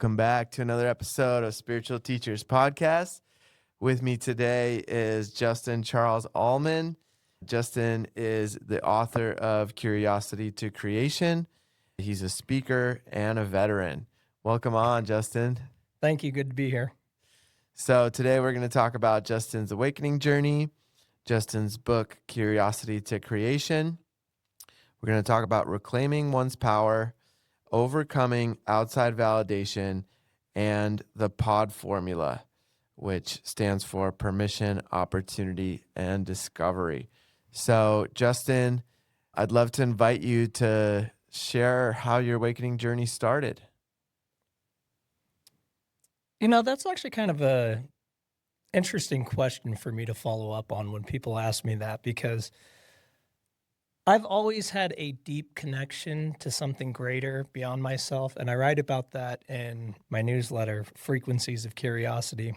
Welcome back to another episode of Spiritual Teachers Podcast. With me today is Justin Charles Allman. Justin is the author of Curiosity to Creation. He's a speaker and a veteran. Welcome on, Justin. Thank you. Good to be here. So today we're going to talk about Justin's awakening journey, Justin's book, Curiosity to Creation. We're going to talk about reclaiming one's power, overcoming outside validation, and the POD formula, which stands for permission, opportunity, and discovery. So, Justin, I'd love to invite you to share how your awakening journey started. You know, that's actually kind of a interesting question for me to follow up on when people ask me that, because I've always had a deep connection to something greater beyond myself, and I write about that in my newsletter, Frequencies of Curiosity.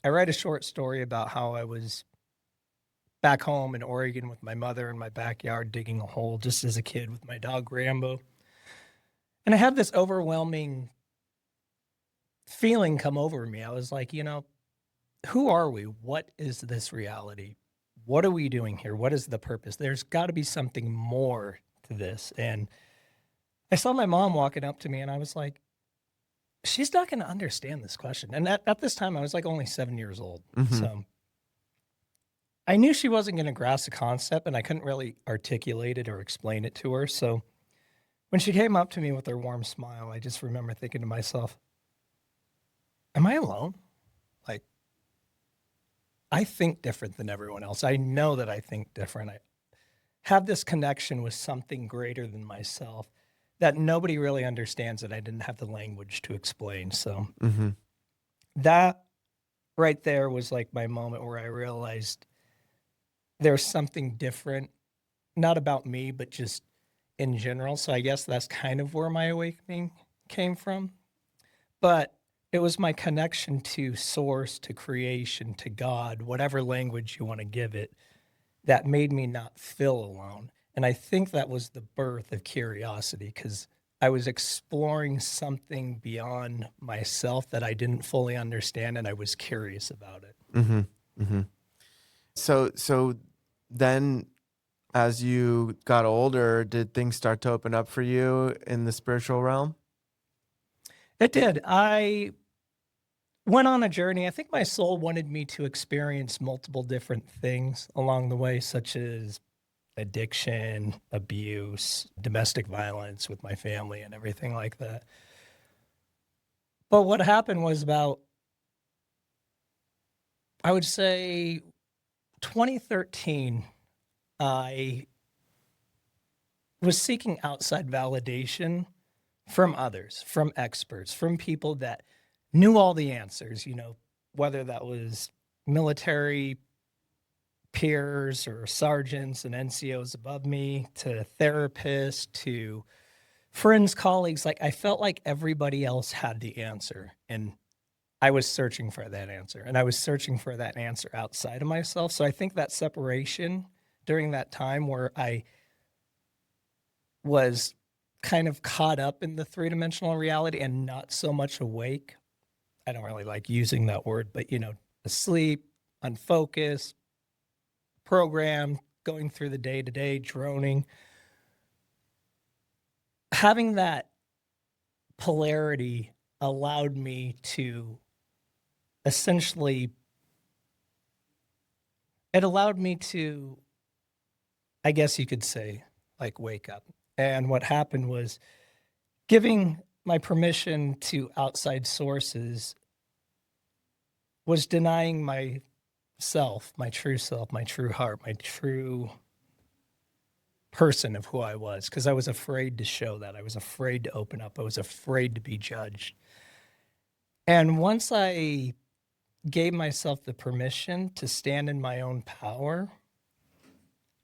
I write a short story about how I was back home in Oregon with my mother in my backyard digging a hole just as a kid with my dog Rambo. And I had this overwhelming feeling come over me. I was like, who are we? What is this reality? What are we doing here? What is the purpose? There's got to be something more to this. And I saw my mom walking up to me and I was like, she's not going to understand this question. And at this time, I was like only 7 years old. Mm-hmm. So I knew she wasn't going to grasp the concept and I couldn't really articulate it or explain it to her. So when she came up to me with her warm smile, I just remember thinking to myself, am I alone? Like, I think different than everyone else. I know that I think different. I have this connection with something greater than myself that nobody really understands, that I didn't have the language to explain. So that right there was like my moment where I realized there's something different, not about me, but just in general. So I guess that's kind of where my awakening came from. But it was my connection to source, to creation, to God, whatever language you want to give it, that made me not feel alone. And I think that was the birth of curiosity, because I was exploring something beyond myself that I didn't fully understand, and I was curious about it. Mm-hmm. Mm-hmm. So then as you got older, did things start to open up for you in the spiritual realm? It did. I went on a journey. I think my soul wanted me to experience multiple different things along the way, such as addiction, abuse, domestic violence with my family and everything like that. But what happened was about, I would say 2013, I was seeking outside validation from others, from experts, from people that knew all the answers, whether that was military peers or sergeants and NCOs above me, to therapists, to friends, colleagues. Like, I felt like everybody else had the answer, and I was searching for that answer, and I was searching for that answer outside of myself. So I think that separation during that time where I was kind of caught up in the three-dimensional reality and not so much awake. I don't really like using that word, but asleep, unfocused, programmed, going through the day-to-day, droning. Having that polarity allowed me to essentially, it allowed me to, I guess you could say, like, wake up. And what happened was giving my permission to outside sources was denying myself, my true self, my true heart, my true person of who I was, because I was afraid to show that. I was afraid to open up. I was afraid to be judged. And once I gave myself the permission to stand in my own power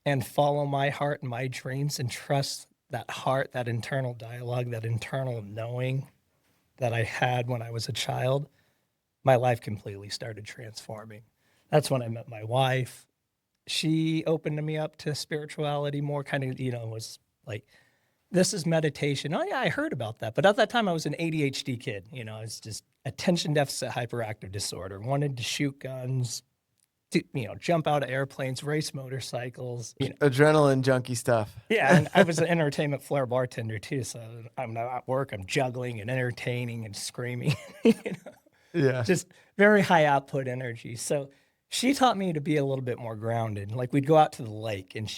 and follow my heart and my dreams and trust that heart, that internal dialogue, that internal knowing that I had when I was a child, my life completely started transforming. That's when I met my wife. She opened me up to spirituality more, kind of, was like this is meditation. Oh yeah, I heard about that. But at that time I was an ADHD kid. I was just attention deficit hyperactive disorder, wanted to shoot guns, to, jump out of airplanes, race motorcycles. Adrenaline junkie stuff. Yeah, and I was an entertainment flair bartender too. So I'm not at work, I'm juggling and entertaining and screaming. Yeah. Just very high output energy. So she taught me to be a little bit more grounded. Like we'd go out to the lake and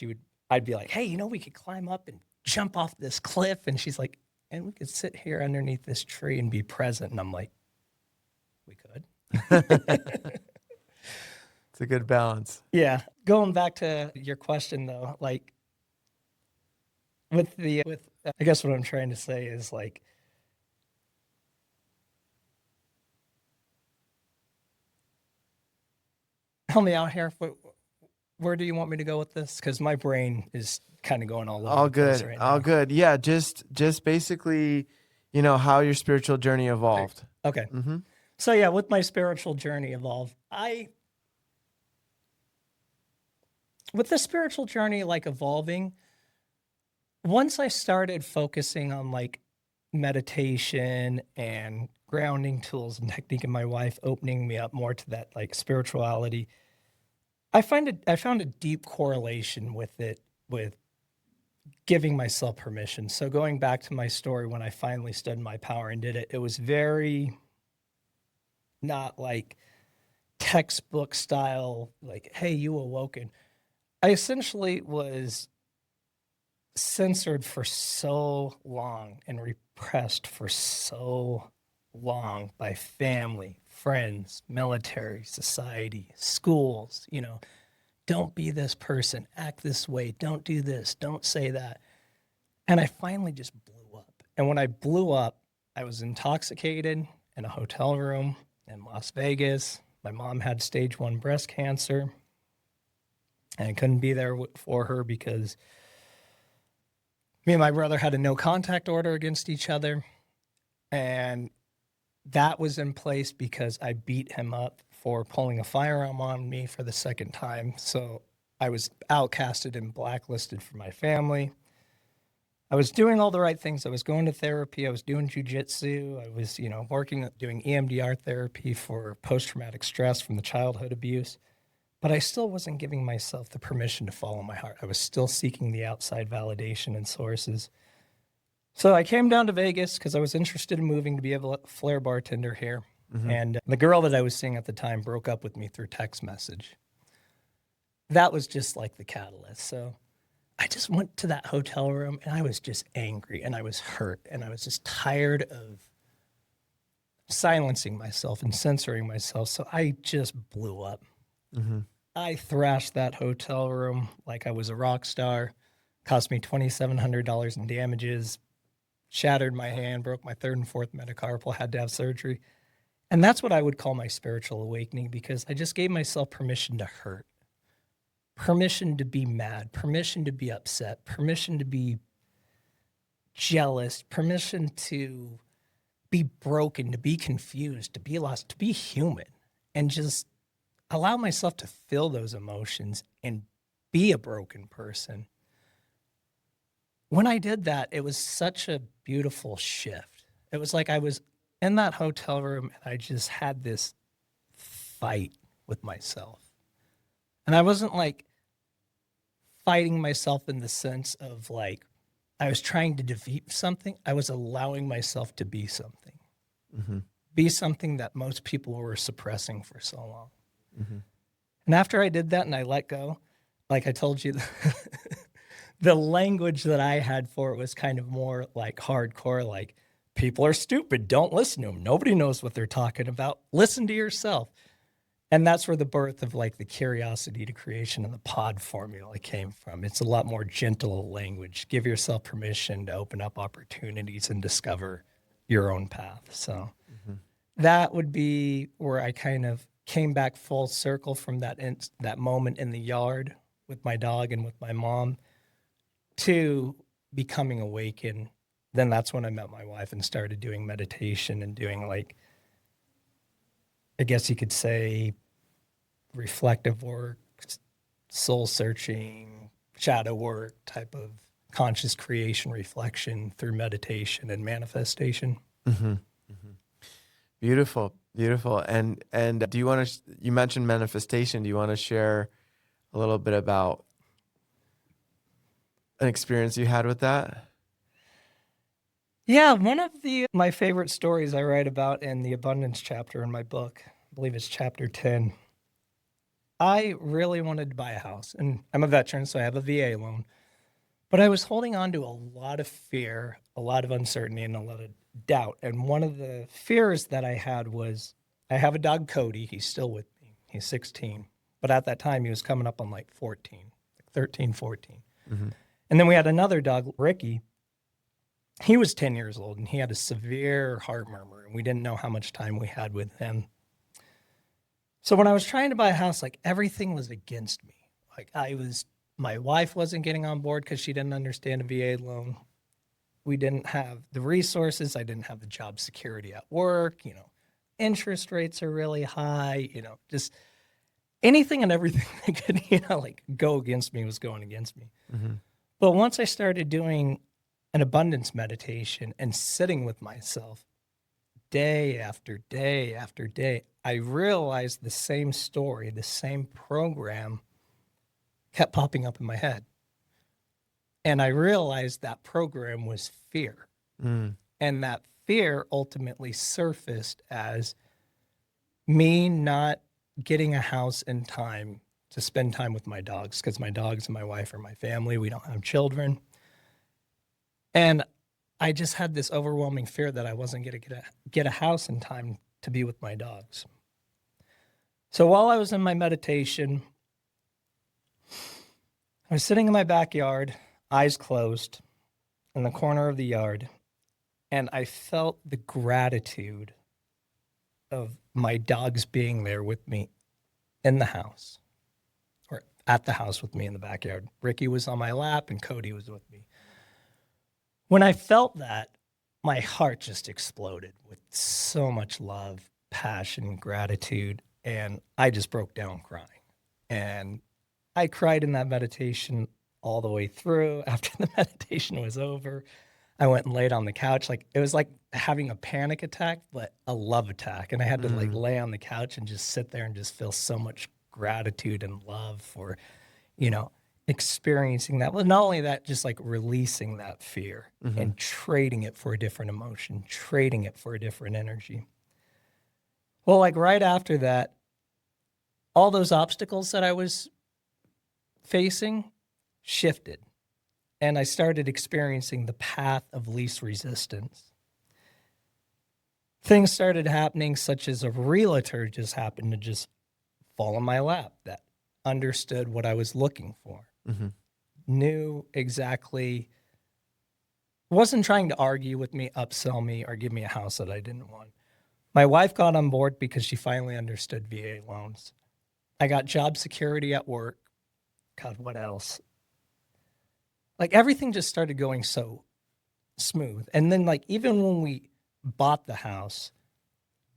I'd be like, hey, we could climb up and jump off this cliff. And she's like, and we could sit here underneath this tree and be present. And I'm like, we could. It's a good balance. Yeah. Going back to your question though, like I guess what I'm trying to say is like, help me out here. Where do you want me to go with this? Because my brain is kind of going all over. All the place good. right All now. good. Yeah. Just basically, how your spiritual journey evolved. Okay. Mm-hmm. So yeah, with my spiritual journey evolved, with the spiritual journey like evolving, once I started focusing on like meditation and grounding tools and technique, and my wife opening me up more to that like spirituality, I found a deep correlation with it, with giving myself permission. So going back to my story, when I finally stood in my power and did it, it was very not like textbook style, like, hey, you awoken. I essentially was censored for so long and repressed for so long by family, friends, military, society, schools, don't be this person, act this way, don't do this, don't say that. And I finally just blew up. And when I blew up, I was intoxicated in a hotel room in Las Vegas. My mom had stage 1 breast cancer. And I couldn't be there for her because me and my brother had a no contact order against each other. And that was in place because I beat him up for pulling a firearm on me for the second time. So I was outcasted and blacklisted from my family. I was doing all the right things. I was going to therapy. I was doing jujitsu. I was, doing EMDR therapy for post-traumatic stress from the childhood abuse. But I still wasn't giving myself the permission to follow my heart. I was still seeking the outside validation and sources. So I came down to Vegas because I was interested in moving to be a flair bartender here. Mm-hmm. And the girl that I was seeing at the time broke up with me through text message. That was just like the catalyst. So I just went to that hotel room and I was just angry and I was hurt and I was just tired of silencing myself and censoring myself. So I just blew up. Mm-hmm. I thrashed that hotel room like I was a rock star. Cost me $2,700 in damages, shattered my hand, broke my 3rd and 4th metacarpal, had to have surgery. And that's what I would call my spiritual awakening, because I just gave myself permission to hurt, permission to be mad, permission to be upset, permission to be jealous, permission to be broken, to be confused, to be lost, to be human, and just allow myself to feel those emotions and be a broken person. When I did that, it was such a beautiful shift. It was like I was in that hotel room and I just had this fight with myself. And I wasn't like fighting myself in the sense of like I was trying to defeat something. I was allowing myself to be something. Mm-hmm. Be something that most people were suppressing for so long. Mm-hmm. And after I did that and I let go, like I told you, the language that I had for it was kind of more like hardcore, like people are stupid. Don't listen to them. Nobody knows what they're talking about. Listen to yourself. And that's where the birth of like the curiosity to creation and the pod formula came from. It's a lot more gentle language. Give yourself permission to open up opportunities and discover your own path. So that would be where I kind of came back full circle from that moment in the yard with my dog and with my mom to becoming awakened. Then that's when I met my wife and started doing meditation and doing like, I guess you could say, reflective work, soul searching, shadow work type of conscious creation, reflection through meditation and manifestation. Mm-hmm. Mm-hmm. Beautiful, beautiful. And do you want to? You mentioned manifestation. Do you want to share a little bit about an experience you had with that? Yeah, one of my favorite stories I write about in the abundance chapter in my book, I believe it's chapter 10. I really wanted to buy a house, and I'm a veteran, so I have a VA loan. But I was holding on to a lot of fear, a lot of uncertainty, and a lot of doubt. And one of the fears that I had was I have a dog, Cody. He's still with me. He's 16. But at that time, he was coming up on like 14, like 13, 14. Mm-hmm. And then we had another dog, Ricky. He was 10 years old, and he had a severe heart murmur, and we didn't know how much time we had with him. So when I was trying to buy a house, like everything was against me. Like my wife wasn't getting on board because she didn't understand a VA loan. We didn't have the resources. I didn't have the job security at work. Interest rates are really high. Just anything and everything that could, like go against me was going against me. Mm-hmm. But once I started doing an abundance meditation and sitting with myself day after day after day, I realized the same story, the same program kept popping up in my head. And I realized that program was fear. Mm. And that fear ultimately surfaced as me not getting a house in time to spend time with my dogs, because my dogs and my wife are my family. We don't have children. And I just had this overwhelming fear that I wasn't going to get a house in time to be with my dogs. So while I was in my meditation, I was sitting in my backyard, eyes closed, in the corner of the yard, and I felt the gratitude of my dogs being there with me in the house, or at the house with me in the backyard. Ricky was on my lap, and Cody was with me. When I felt that, my heart just exploded with so much love, passion, gratitude, and I just broke down crying. And I cried in that meditation all the way through. After the meditation was over, I went and laid on the couch. Like it was like having a panic attack, but a love attack. And I had to like lay on the couch and just sit there and just feel so much gratitude and love for, experiencing that. Well, not only that, just like releasing that fear and trading it for a different emotion, trading it for a different energy. Well, like right after that, all those obstacles that I was facing shifted, and I started experiencing the path of least resistance. Things started happening, such as a realtor just happened to just fall in my lap that understood what I was looking for, knew exactly, wasn't trying to argue with me, upsell me, or give me a house that I didn't want. My wife got on board because she finally understood VA loans. I got job security at work. God, what else? Like everything just started going so smooth. And then like even when we bought the house,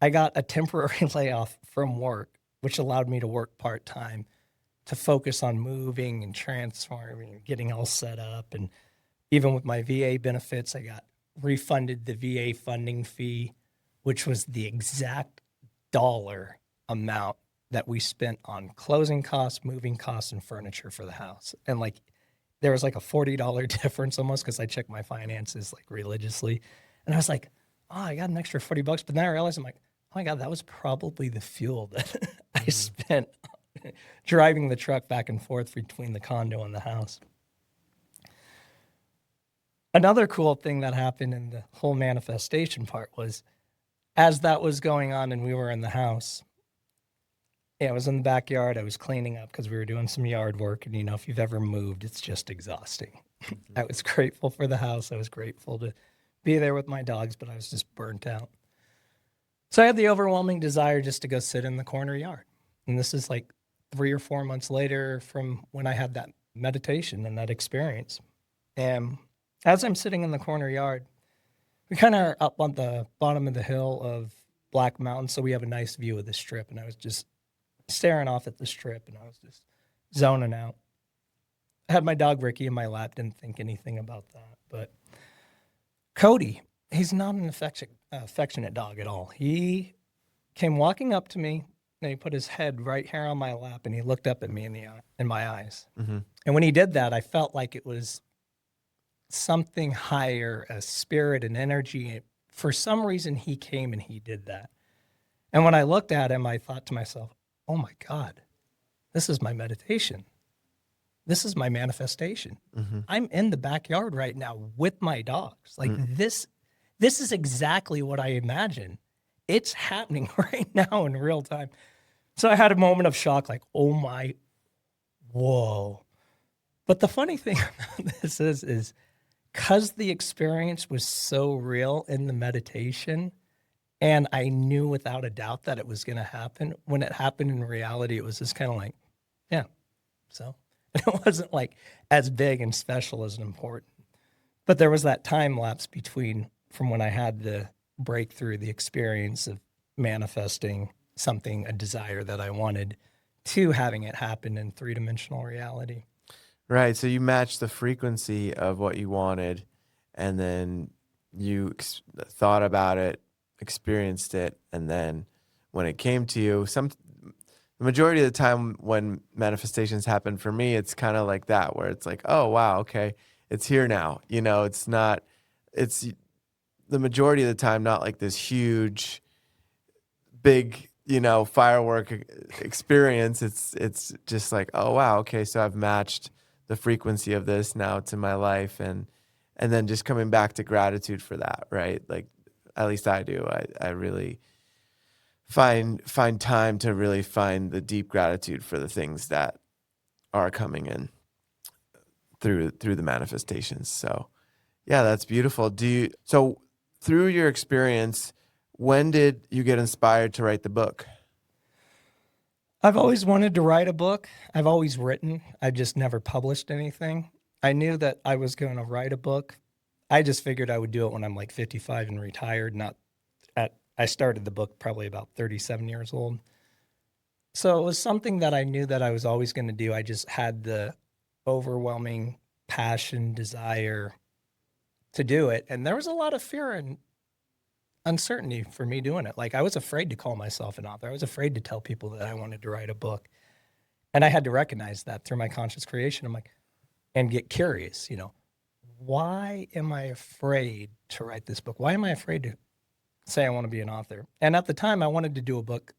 I got a temporary layoff from work, which allowed me to work part-time to focus on moving and transforming and getting all set up. And even with my VA benefits, I got refunded the VA funding fee, which was the exact dollar amount that we spent on closing costs, moving costs, and furniture for the house. And like there was like a $40 difference almost because I checked my finances like religiously. And I was like, oh, I got an extra $40. But then I realized I'm like, oh my God, that was probably the fuel that I spent driving the truck back and forth between the condo and the house. Another cool thing that happened in the whole manifestation part was as that was going on and we were in the house, I was in the backyard. I was cleaning up because we were doing some yard work. And, if you've ever moved, it's just exhausting. I was grateful for the house. I was grateful to be there with my dogs, but I was just burnt out. So I had the overwhelming desire just to go sit in the corner yard. And this is like 3 or 4 months later from when I had that meditation and that experience. And as I'm sitting in the corner yard, we kind of are up on the bottom of the hill of Black Mountain, so we have a nice view of the strip. And I was just staring off at the strip, and I was just zoning out. had my dog Ricky in my lap, didn't think anything about that. But Cody, he's not an affectionate dog at all. He came walking up to me, and he put his head right here on my lap, and he looked up at me in my eyes. Mm-hmm. And when he did that, I felt like it was something higher, a spirit, an energy. For some reason, he came and he did that. And when I looked at him, I thought to myself, oh my God, this is my meditation. This is my manifestation. Mm-hmm. I'm in the backyard right now with my dogs. Like this is exactly what I imagine. It's happening right now in real time. So I had a moment of shock, like, oh my, whoa. But the funny thing about this is because the experience was so real in the meditation, and I knew without a doubt that it was going to happen, when it happened in reality, it was just kind of like, yeah, so. And it wasn't like as big and special as important. But there was that time lapse between from when I had the breakthrough, the experience of manifesting something, a desire that I wanted, to having it happen in three-dimensional reality. Right. So you matched the frequency of what you wanted, and then you thought about it, experienced it, and then when it came to you, the majority of the time when manifestations happen for me, it's kind of like that, where it's like, oh, wow, okay, it's here now. You know, it's the majority of the time not like this huge, big, firework experience. It's just like, oh, wow, okay, so I've matched the frequency of this now to my life, and then just coming back to gratitude for that, right? Like, at least I do. I really find time to really find the deep gratitude for the things that are coming in through the manifestations. So yeah, that's beautiful. So through your experience, when did you get inspired to write the book? I've always wanted to write a book. I've always written. I've just never published anything. I knew that I was going to write a book. I just figured I would do it when I'm like 55 and retired, I started the book probably about 37 years old. So it was something that I knew that I was always going to do. I just had the overwhelming passion, desire to do it. And there was a lot of fear and uncertainty for me doing it. Like I was afraid to call myself an author. I was afraid to tell people that I wanted to write a book. And I had to recognize that through my conscious creation. I'm like, and get curious, why am I afraid to write this book? Why am I afraid to say I want to be an author? And at the time I wanted to do a book.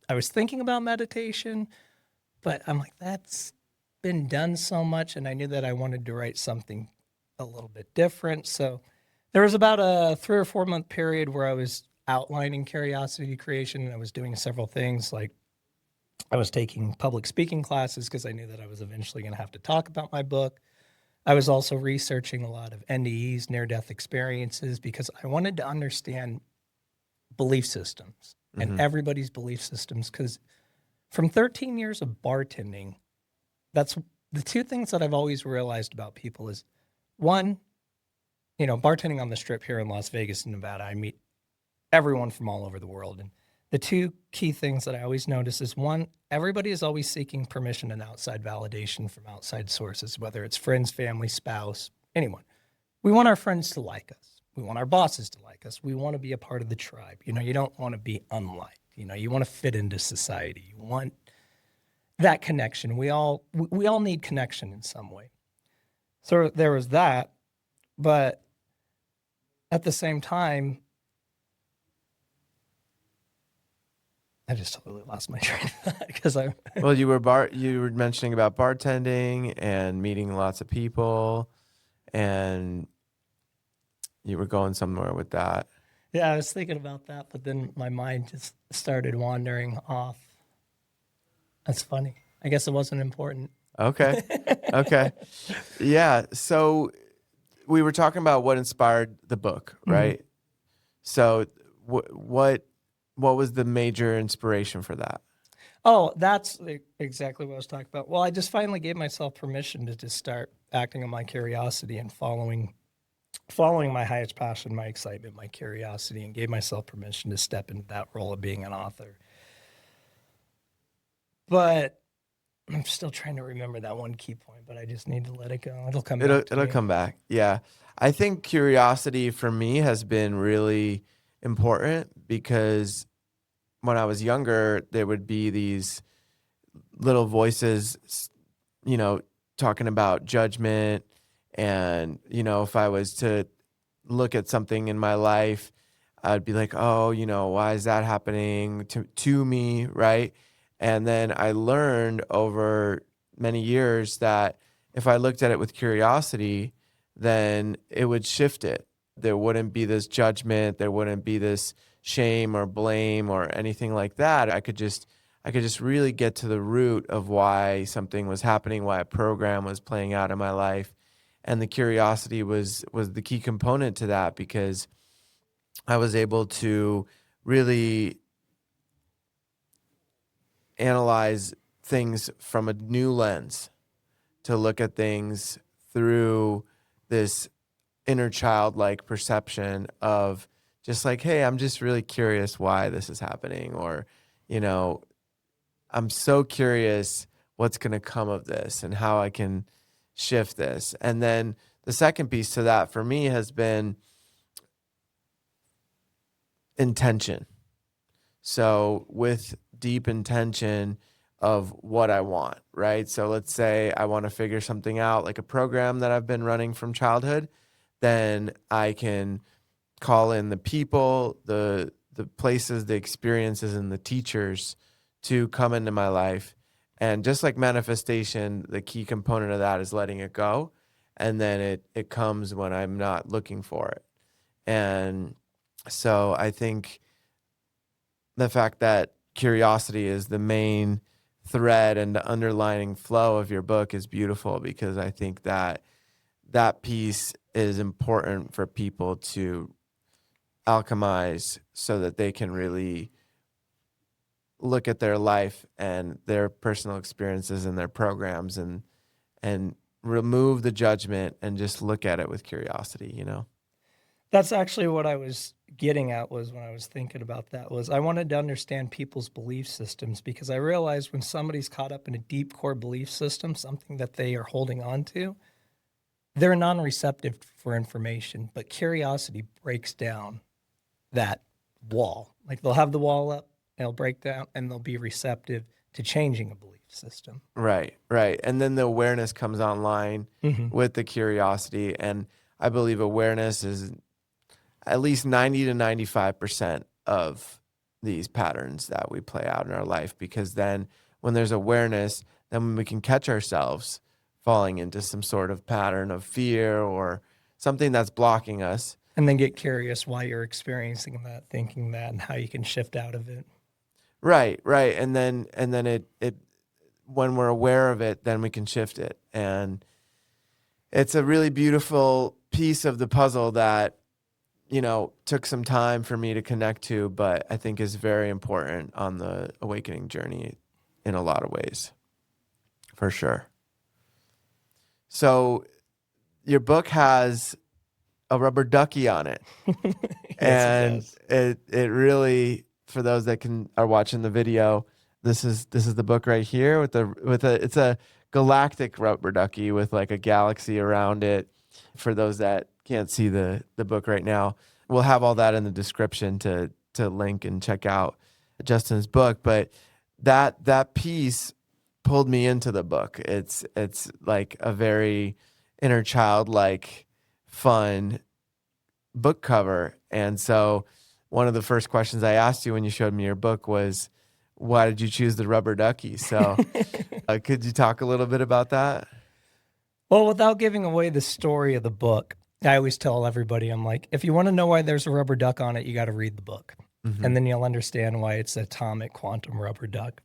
I was thinking about meditation, but I'm like, that's been done so much. And I knew that I wanted to write something a little bit different. So there was about a 3 or 4 month period where I was outlining curiosity creation. And I was doing several things, like I was taking public speaking classes because I knew that I was eventually going to have to talk about my book. I was also researching a lot of NDEs, near-death experiences, because I wanted to understand belief systems and everybody's belief systems. Because from 13 years of bartending, that's the two things that I've always realized about people is, one, bartending on the Strip here in Las Vegas, Nevada, I meet everyone from all over the world. And the two key things that I always notice is, one, everybody is always seeking permission and outside validation from outside sources, whether it's friends, family, spouse, anyone. We want our friends to like us. We want our bosses to like us. We want to be a part of the tribe. You don't want to be unliked. You want to fit into society. You want that connection. We all need connection in some way. So there was that, but at the same time, I just totally lost my train of thought because Well, you were mentioning about bartending and meeting lots of people, and you were going somewhere with that. Yeah, I was thinking about that, but then my mind just started wandering off. That's funny. I guess it wasn't important. Okay. Okay. Yeah. So we were talking about what inspired the book, right? So what was the major inspiration for that? Oh, that's exactly what I was talking about. Well, I just finally gave myself permission to just start acting on my curiosity and following my highest passion, my excitement, my curiosity, and gave myself permission to step into that role of being an author. But I'm still trying to remember that one key point, but I just need to let it go. It'll come It'll back to it'll me. come back. Yeah. I think curiosity for me has been really important because when I was younger, there would be these little voices, talking about judgment. And, if I was to look at something in my life, I'd be like, oh, why is that happening to me? Right. And then I learned over many years that if I looked at it with curiosity, then it would shift it. There wouldn't be this judgment. There wouldn't be this shame or blame or anything like that. I could just really get to the root of why something was happening, why a program was playing out in my life. And the curiosity was the key component to that, because I was able to really analyze things from a new lens, to look at things through this inner childlike perception of just like, hey, I'm just really curious why this is happening, or, I'm so curious what's going to come of this and how I can shift this. And then the second piece to that for me has been intention. So with deep intention of what I want, right? So let's say I want to figure something out, like a program that I've been running from childhood, then I can call in the people, the places, the experiences, and the teachers to come into my life. And just like manifestation, the key component of that is letting it go. And then it comes when I'm not looking for it. And so I think the fact that curiosity is the main thread and the underlining flow of your book is beautiful, because I think that that piece is important for people to alchemize so that they can really look at their life and their personal experiences and their programs and remove the judgment and just look at it with curiosity. That's actually what I was getting at, was when I was thinking about that, was I wanted to understand people's belief systems, because I realized when somebody's caught up in a deep core belief system, something that they are holding on to, they're non-receptive for information, but curiosity breaks down that wall. Like they'll have the wall up, they'll break down, and they'll be receptive to changing a belief system. Right. And then the awareness comes online with the curiosity. And I believe awareness is at least 90 to 95% of these patterns that we play out in our life, because then when there's awareness, then we can catch ourselves falling into some sort of pattern of fear or something that's blocking us. And then get curious why you're experiencing that, thinking that, and how you can shift out of it. Right. And then it when we're aware of it, then we can shift it. And it's a really beautiful piece of the puzzle that, took some time for me to connect to, but I think is very important on the awakening journey in a lot of ways, for sure. So your book has a rubber ducky on it. Yes, And it really, for those that are watching the video, this is the book right here it's a galactic rubber ducky with like a galaxy around it. For those that can't see the book right now, we'll have all that in the description to link and check out Justin's book. But that piece pulled me into the book. It's like a very inner child, like fun book cover. And so one of the first questions I asked you when you showed me your book was, why did you choose the rubber ducky? So could you talk a little bit about that? Well, without giving away the story of the book, I always tell everybody, I'm like, if you want to know why there's a rubber duck on it, you got to read the book. And then you'll understand why it's atomic quantum rubber duck.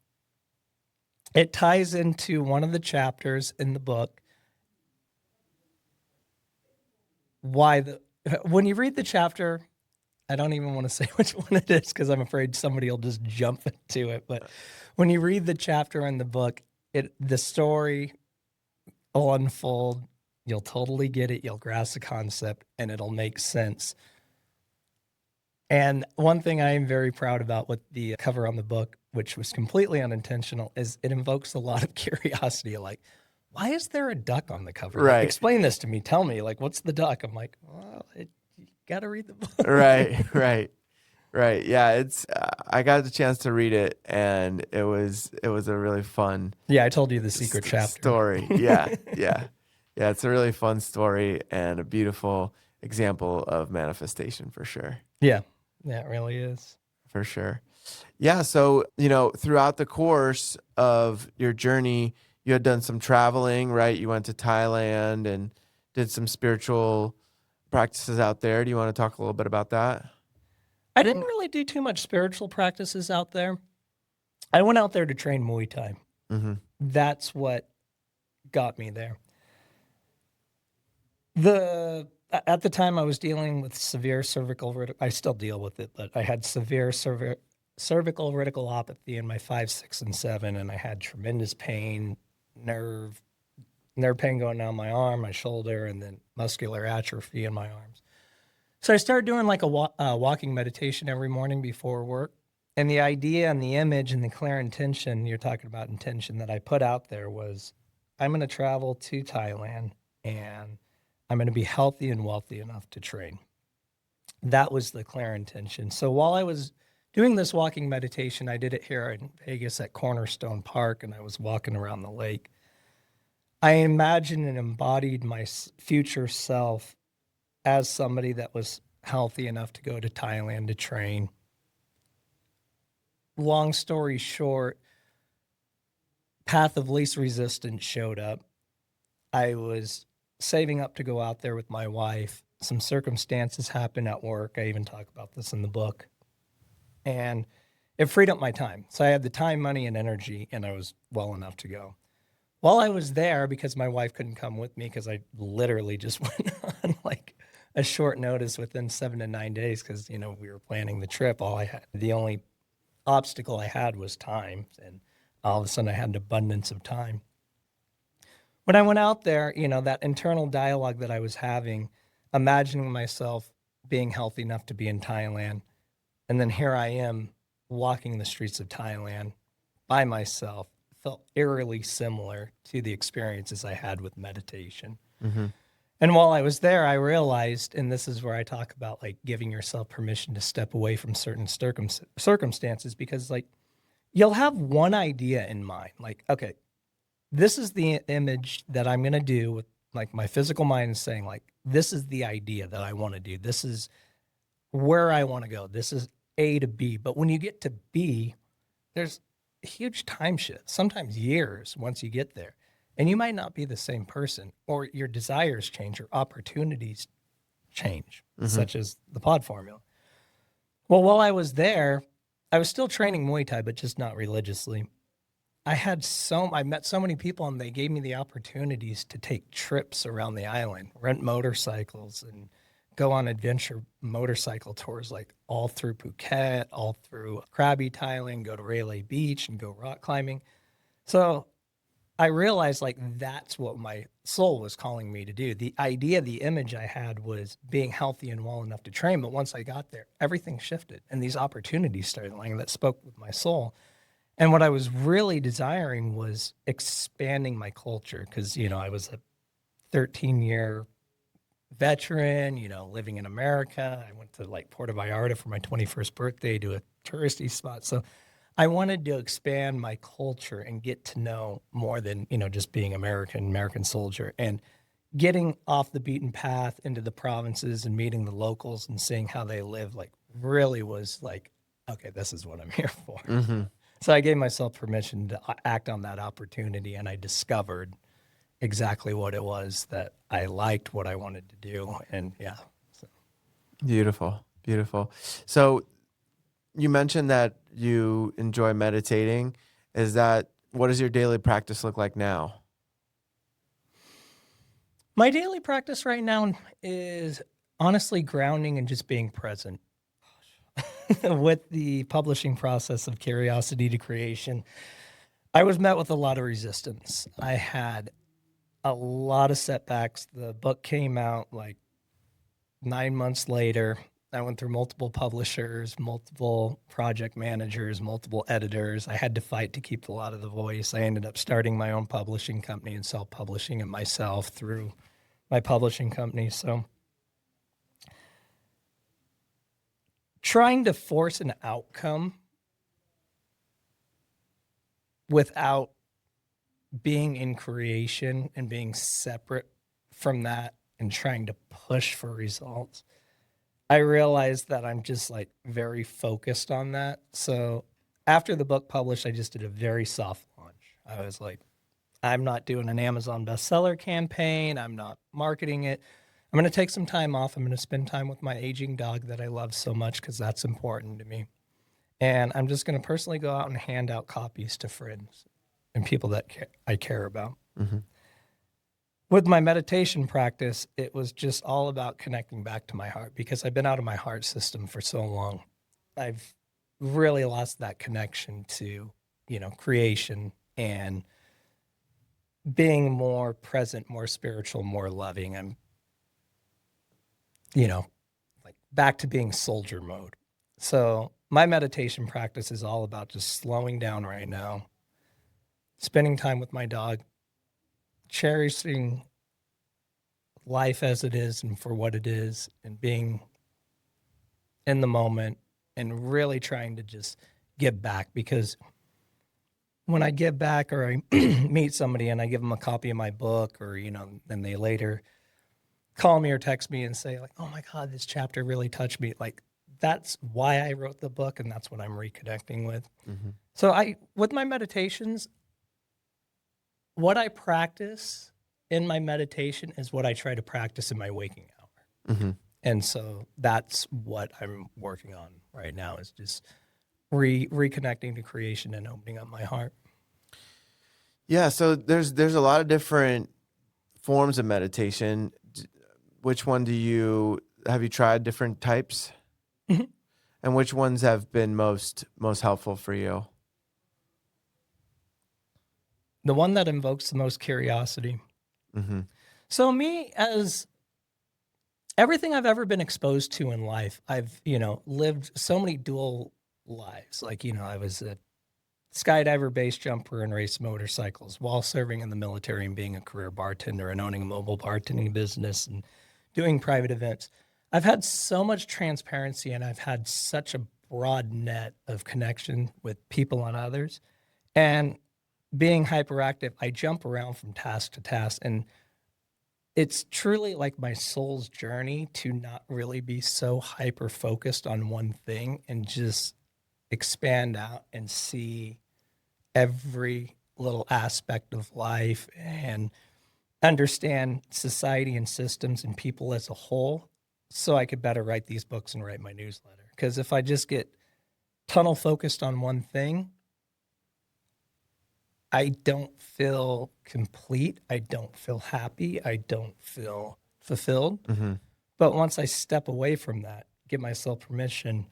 It ties into one of the chapters in the book. When you read the chapter, I don't even want to say which one it is because I'm afraid somebody will just jump into it. But when you read the chapter in the book, the story will unfold. You'll totally get it. You'll grasp the concept, and it'll make sense. And one thing I am very proud about with the cover on the book, which was completely unintentional, is it invokes a lot of curiosity. Like, why is there a duck on the cover? Like, Right. explain this to me. Tell me, like, what's the duck? I'm like, well, you got to read the book. Right. Yeah, it's I got the chance to read it, and it was a really fun Yeah, I told you the secret chapter. story. Yeah. It's a really fun story and a beautiful example of manifestation for sure. Yeah, it really is. For sure. Yeah. So, throughout the course of your journey, you had done some traveling, right? You went to Thailand and did some spiritual practices out there. Do you want to talk a little bit about that? I didn't really do too much spiritual practices out there. I went out there to train Muay Thai. Mm-hmm. That's what got me there. At the time, I was dealing with severe cervical. I still deal with it, but I had severe cervical radiculopathy in my 5, 6, and 7, and I had tremendous pain, nerve pain going down my arm, my shoulder, and then muscular atrophy in my arms. So I started doing like a walking meditation every morning before work. And the idea and the image and the clear intention, you're talking about intention, that I put out there was, I'm going to travel to Thailand and I'm going to be healthy and wealthy enough to train. That was the clear intention. So while I was doing this walking meditation, I did it here in Vegas at Cornerstone Park, and I was walking around the lake. I imagined and embodied my future self as somebody that was healthy enough to go to Thailand to train. Long story short, path of least resistance showed up. I was saving up to go out there with my wife. Some circumstances happened at work. I even talk about this in the book. And it freed up my time. So I had the time, money, and energy, and I was well enough to go. While I was there, because my wife couldn't come with me, because I literally just went on like a short notice within 7 to 9 days, because, we were planning the trip. The only obstacle I had was time, and all of a sudden I had an abundance of time. When I went out there, that internal dialogue that I was having, imagining myself being healthy enough to be in Thailand, and then here I am walking the streets of Thailand by myself, felt eerily similar to the experiences I had with meditation. Mm-hmm. And while I was there, I realized, and this is where I talk about like giving yourself permission to step away from certain circumstances, because like you'll have one idea in mind, like, okay, this is the image that I'm going to do with like my physical mind is saying like, this is the idea that I want to do. This is where I want to go. This is A to B. But when you get to B, there's a huge time shift, sometimes years once you get there. And you might not be the same person, or your desires change, or opportunities change, such as the pod formula. Well, while I was there, I was still training Muay Thai, but just not religiously. I met so many people, and they gave me the opportunities to take trips around the island, rent motorcycles, and go on adventure motorcycle tours, like all through Phuket, all through Krabi, Thailand, go to Railay Beach and go rock climbing. So I realized like that's what my soul was calling me to do. The idea, the image I had was being healthy and well enough to train. But once I got there, everything shifted and these opportunities started lying that spoke with my soul. And what I was really desiring was expanding my culture, because, I was a 13-year veteran, living in America. I went to like Puerto Vallarta for my 21st birthday to a touristy spot. So I wanted to expand my culture and get to know more than, just being American soldier, and getting off the beaten path into the provinces and meeting the locals and seeing how they live, like really was like, okay, this is what I'm here for. Mm-hmm. So I gave myself permission to act on that opportunity, and I discovered exactly what it was that I liked, what I wanted to do. And yeah. So. Beautiful. So you mentioned that you enjoy meditating. What does your daily practice look like now? My daily practice right now is honestly grounding and just being present. With the publishing process of Curiosity to Creation, I was met with a lot of resistance. I had a lot of setbacks. The book came out like 9 months later. I went through multiple publishers, multiple project managers, multiple editors. I had to fight to keep a lot of the voice. I ended up starting my own publishing company and self-publishing it myself through my publishing company. So trying to force an outcome without being in creation and being separate from that and trying to push for results, I realized that I'm just like very focused on that. So after the book published, I just did a very soft launch. I was like, I'm not doing an Amazon bestseller campaign. I'm not marketing it. I'm going to take some time off. I'm going to spend time with my aging dog that I love so much because that's important to me. And I'm just going to personally go out and hand out copies to friends and people that I care about. Mm-hmm. With my meditation practice, it was just all about connecting back to my heart because I've been out of my heart system for so long. I've really lost that connection to, creation and being more present, more spiritual, more loving. I'm, like back to being soldier mode. So my meditation practice is all about just slowing down right now, spending time with my dog, cherishing life as it is and for what it is, and being in the moment and really trying to just give back. Because when I give back or I meet somebody and I give them a copy of my book or, then they later call me or text me and say like, oh my God, this chapter really touched me. Like that's why I wrote the book and that's what I'm reconnecting with. Mm-hmm. So with my meditations, what I practice in my meditation is what I try to practice in my waking hour. Mm-hmm. And so that's what I'm working on right now is just reconnecting to creation and opening up my heart. Yeah, so there's a lot of different forms of meditation. Which one have you tried different types? Mm-hmm. And which ones have been most helpful for you? The one that invokes the most curiosity. Mm-hmm. So me, as everything I've ever been exposed to in life, I've, lived so many dual lives. Like, I was a skydiver, base jumper, and race motorcycles while serving in the military and being a career bartender and owning a mobile bartending business and doing private events. I've had so much transparency and I've had such a broad net of connection with people and others. And being hyperactive, I jump around from task to task. And it's truly like my soul's journey to not really be so hyper focused on one thing and just expand out and see every little aspect of life and understand society and systems and people as a whole so I could better write these books and write my newsletter. Because if I just get tunnel focused on one thing, I don't feel complete. I don't feel happy. I don't feel fulfilled. Mm-hmm. But once I step away from that, give myself permission,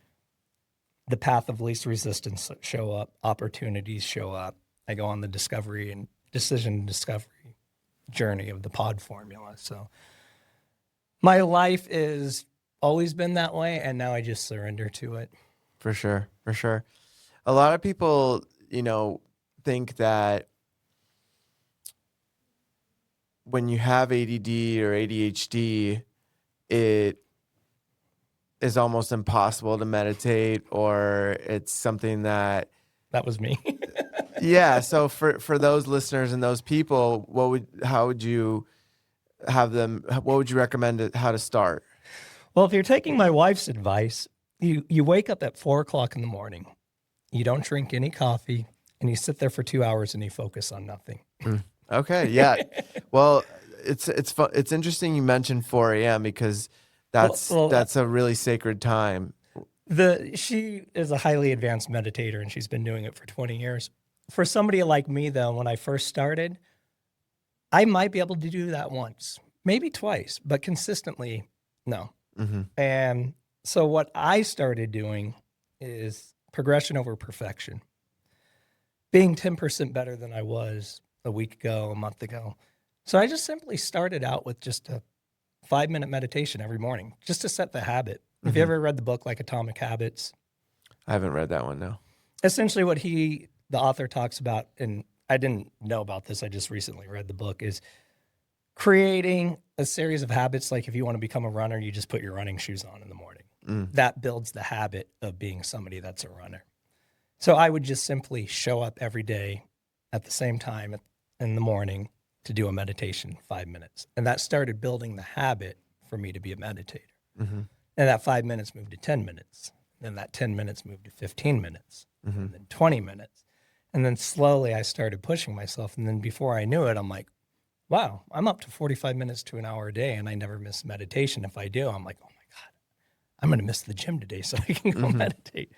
the path of least resistance show up, opportunities show up. I go on the discovery and decision discovery journey of the pod formula. So my life is always been that way, and now I just surrender to it. For sure. A lot of people, think that when you have ADD or ADHD, it is almost impossible to meditate, or it's something that was me. Yeah. So for those listeners and those people, what would you recommend how to start? Well, if you're taking my wife's advice, you wake up at 4:00 in the morning, you don't drink any coffee, and you sit there for 2 hours and you focus on nothing. Okay. Yeah. Well, it's interesting you mentioned 4 a.m. because that's a really sacred time. She is a highly advanced meditator and she's been doing it for 20 years. For somebody like me, though, when I first started, I might be able to do that once, maybe twice, but consistently, no. Mm-hmm. And so what I started doing is progression over perfection. Being 10% better than I was a week ago, a month ago. So I just simply started out with just a 5-minute meditation every morning, just to set the habit. Have you ever read the book like Atomic Habits? I haven't read that one, no. Essentially what the author talks about, and I didn't know about this, I just recently read the book, is creating a series of habits. Like if you want to become a runner, you just put your running shoes on in the morning. That builds the habit of being somebody that's a runner. So I would just simply show up every day at the same time in the morning to do a meditation, 5 minutes. And that started building the habit for me to be a meditator. And that 5 minutes moved to 10 minutes. Then that 10 minutes moved to 15 minutes, and then 20 minutes. And then slowly I started pushing myself. And then before I knew it, I'm like, wow, I'm up to 45 minutes to an hour a day, and I never miss meditation. If I do, I'm like, oh my God, I'm going to miss the gym today so I can go meditate.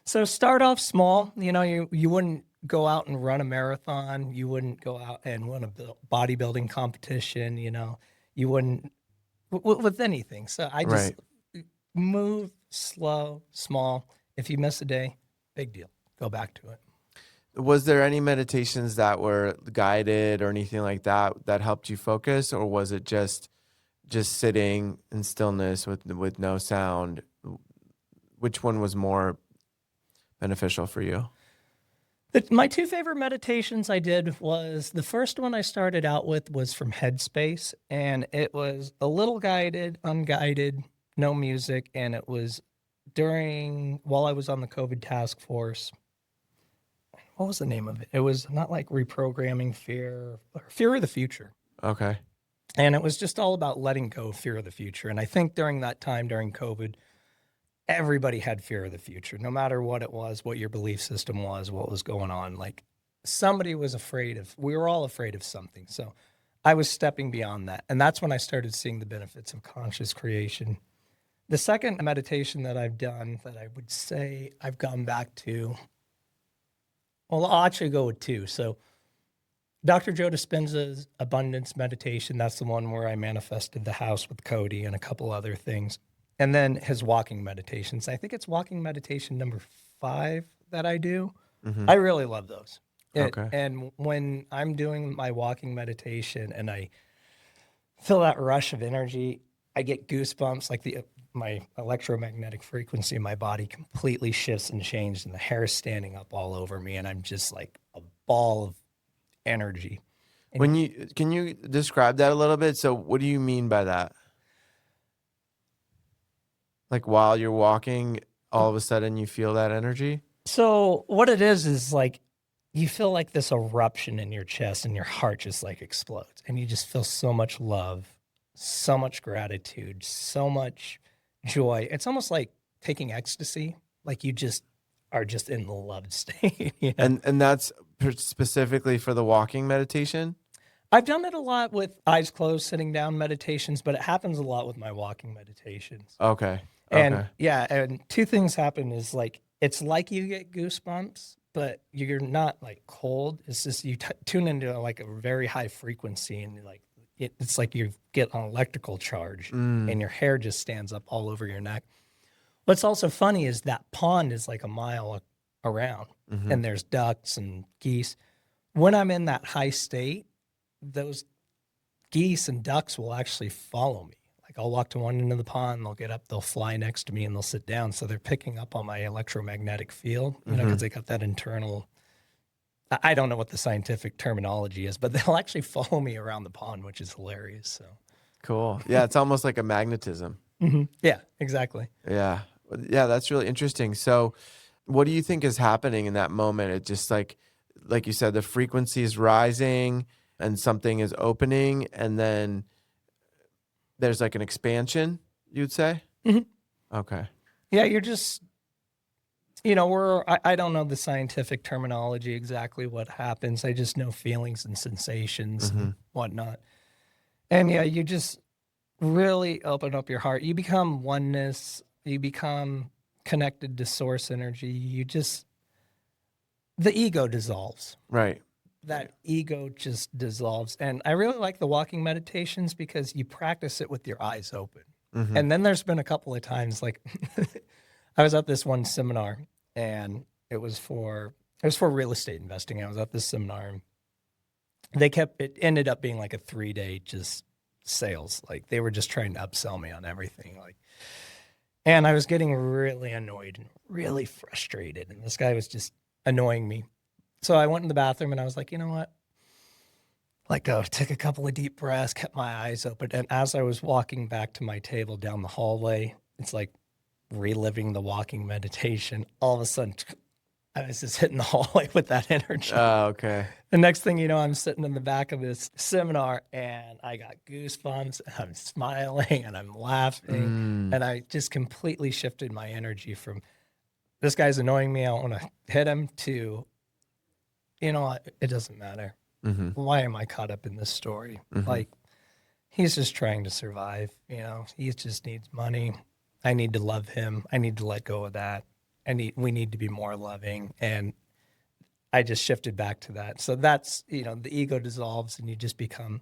So start off small. You know, you wouldn't go out and run a marathon. You wouldn't go out and win a bodybuilding competition. You know, you wouldn't with anything. So I just move slow, small. If you miss a day, big deal. Go back to it. Was there any meditations that were guided or anything like that that helped you focus, or was it just sitting in stillness with no sound? Which one was more beneficial for you? My two favorite meditations I did was the first one I started out with was from Headspace, and it was a little guided, unguided, no music, and it was while I was on the COVID task force. What was the name of it? It was not like reprogramming fear of the future. Okay. And it was just all about letting go of fear of the future. And I think during that time, during COVID, everybody had fear of the future, no matter what it was, what your belief system was, what was going on. Like we were all afraid of something. So I was stepping beyond that. And that's when I started seeing the benefits of conscious creation. The second meditation that I've done that I would say I've gone back to, well, I'll actually go with two. So Dr. Joe Dispenza's abundance meditation, that's the one where I manifested the house with Cody and a couple other things. And then his walking meditations. I think it's walking meditation number 5 that I do. I really love those. And when I'm doing my walking meditation and I feel that rush of energy, I get goosebumps, like my electromagnetic frequency in my body completely shifts and changes, and the hair is standing up all over me, and I'm just like a ball of energy. And Can you describe that a little bit? So what do you mean by that? Like while you're walking, all of a sudden you feel that energy? So what it is like you feel like this eruption in your chest, and your heart just like explodes, and you just feel so much love, so much gratitude, so much joy. It's almost like taking ecstasy, like you just are just in the love state. You know? And that's specifically for the walking meditation? I've done it a lot with eyes closed, sitting down meditations, but it happens a lot with my walking meditations. Okay. And and two things happen is like, it's like you get goosebumps, but you're not like cold. It's just you tune into like a very high frequency, and like it's like you get an electrical charge, and your hair just stands up all over your neck. What's also funny is that pond is like a mile around, and there's ducks and geese. When I'm in that high state, those geese and ducks will actually follow me. Like I'll walk to one end of the pond, they'll get up, they'll fly next to me, and they'll sit down. So they're picking up on my electromagnetic field, you know, because they got that internal. I don't know what the scientific terminology is, but they'll actually follow me around the pond, which is hilarious. So cool. Yeah, it's almost like a magnetism. Yeah, exactly. Yeah, that's really interesting. So, what do you think is happening in that moment? It just like you said, the frequency is rising, and something is opening, and then there's like an expansion, you'd say? Okay. Yeah, you're just, you know, I don't know the scientific terminology exactly what happens. I just know feelings and sensations and whatnot. And yeah, you just really open up your heart. You become oneness. You become connected to source energy. The ego dissolves. Right. That ego just dissolves. And I really like the walking meditations because you practice it with your eyes open. And then there's been a couple of times, like I was at this one seminar, and it was for real estate investing. I was at this seminar, and it ended up being like a 3-day just sales. Like they were just trying to upsell me on everything. Like, And I was getting really annoyed and really frustrated. And this guy was just annoying me. So I went in the bathroom and I was like, you know what? Let go, took a couple of deep breaths, kept my eyes open. And as I was walking back to my table down the hallway, it's like reliving the walking meditation. All of a sudden, I was just hitting the hallway with that energy. Oh, okay. The next thing you know, I'm sitting in the back of this seminar and I got goosebumps. And I'm smiling and I'm laughing. And I just completely shifted my energy from this guy's annoying me, I want to hit him, to, you know what, it doesn't matter. Why am I caught up in this story? Like, he's just trying to survive. You know, he just needs money. I need to love him. I need to let go of that. We need to be more loving. And I just shifted back to that. So that's, you know, the ego dissolves and you just become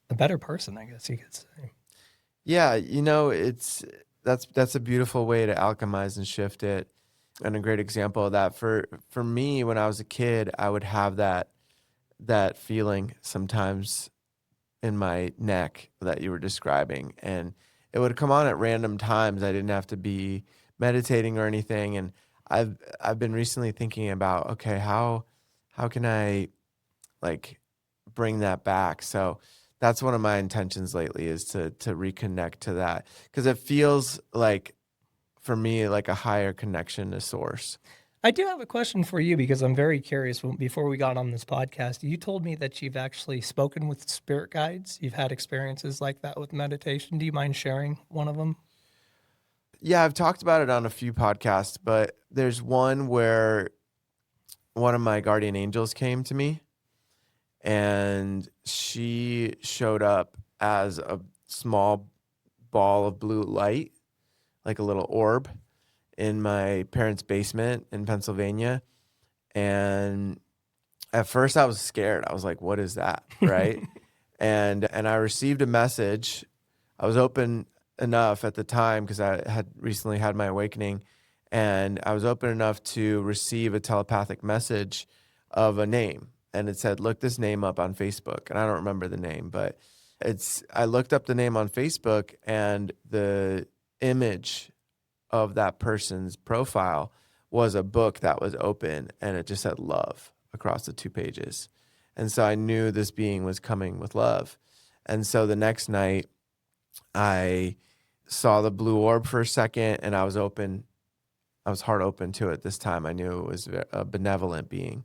a better person, I guess you could say. Yeah, you know, that's a beautiful way to alchemize and shift it. And a great example of that for me, when I was a kid, I would have that feeling sometimes in my neck that you were describing, and it would come on at random times. I didn't have to be meditating or anything. And I've been recently thinking about, okay, how can I like bring that back? So that's one of my intentions lately, is to reconnect to that, because it feels like, for me, like a higher connection to source. I do have a question for you because I'm very curious. Before we got on this podcast, you told me that you've actually spoken with spirit guides. You've had experiences like that with meditation. Do you mind sharing one of them? Yeah, I've talked about it on a few podcasts, but there's one where one of my guardian angels came to me, and she showed up as a small ball of blue light, like a little orb, in my parents' basement in Pennsylvania. And at first I was scared. I was like, what is that? Right. and I received a message. I was open enough at the time, because I had recently had my awakening, and I was open enough to receive a telepathic message of a name. And it said, look this name up on Facebook. And I don't remember the name, but I looked up the name on Facebook, and the image of that person's profile was a book that was open, and it just said love across the 2 pages. And so I knew this being was coming with love. And so the next night I saw the blue orb for a second, and I was heart open to it this time. I knew it was a benevolent being.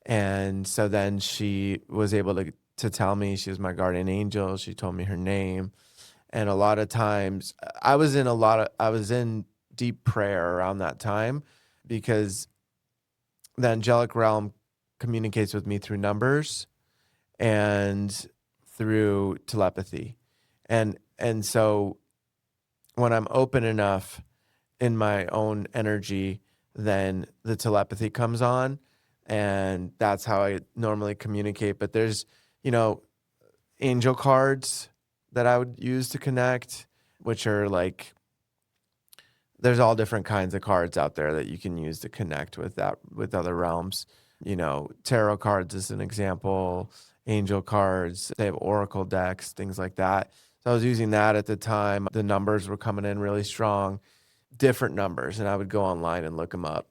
And so then she was able to tell me she was my guardian angel. She told me her name. And a lot of times I was in deep prayer around that time, because the angelic realm communicates with me through numbers and through telepathy. And so when I'm open enough in my own energy, then the telepathy comes on, and that's how I normally communicate. But there's, angel cards that I would use to connect, which are like, there's all different kinds of cards out there that you can use to connect with other realms. Tarot cards is an example, angel cards, they have oracle decks, things like that. So I was using that at the time. The numbers were coming in really strong, different numbers, and I would go online and look them up.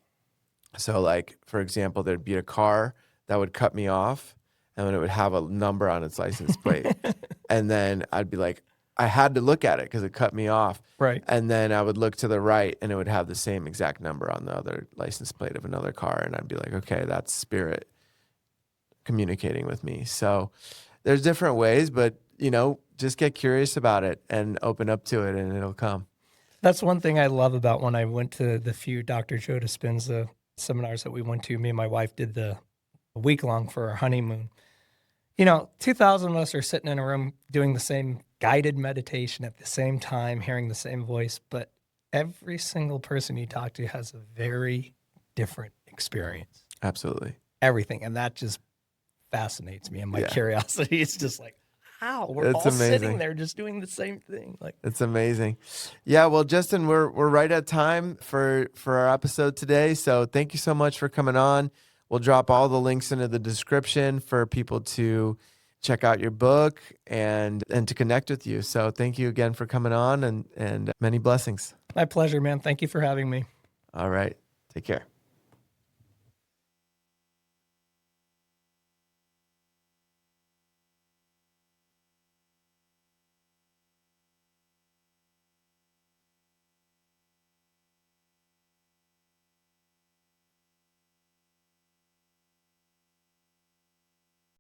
So like, for example, there'd be a car that would cut me off, and then it would have a number on its license plate. And then I'd be like, I had to look at it because it cut me off. Right. And then I would look to the right, and it would have the same exact number on the other license plate of another car. And I'd be like, okay, that's spirit communicating with me. So there's different ways, but just get curious about it and open up to it, and it'll come. That's one thing I love about when I went to the few Dr. Joe Dispenza seminars that we went to. Me and my wife did the week long for our honeymoon. 2,000 of us are sitting in a room doing the same guided meditation at the same time, hearing the same voice, but every single person you talk to has a very different experience. Absolutely. Everything. And that just fascinates me. And my curiosity is just like, how? We're all amazing. sitting there just doing the same thing. Like, it's amazing. Yeah, well, Justin, we're right at time for our episode today. So thank you so much for coming on. We'll drop all the links into the description for people to check out your book and to connect with you. So thank you again for coming on, and many blessings. My pleasure, man. Thank you for having me. All right. Take care.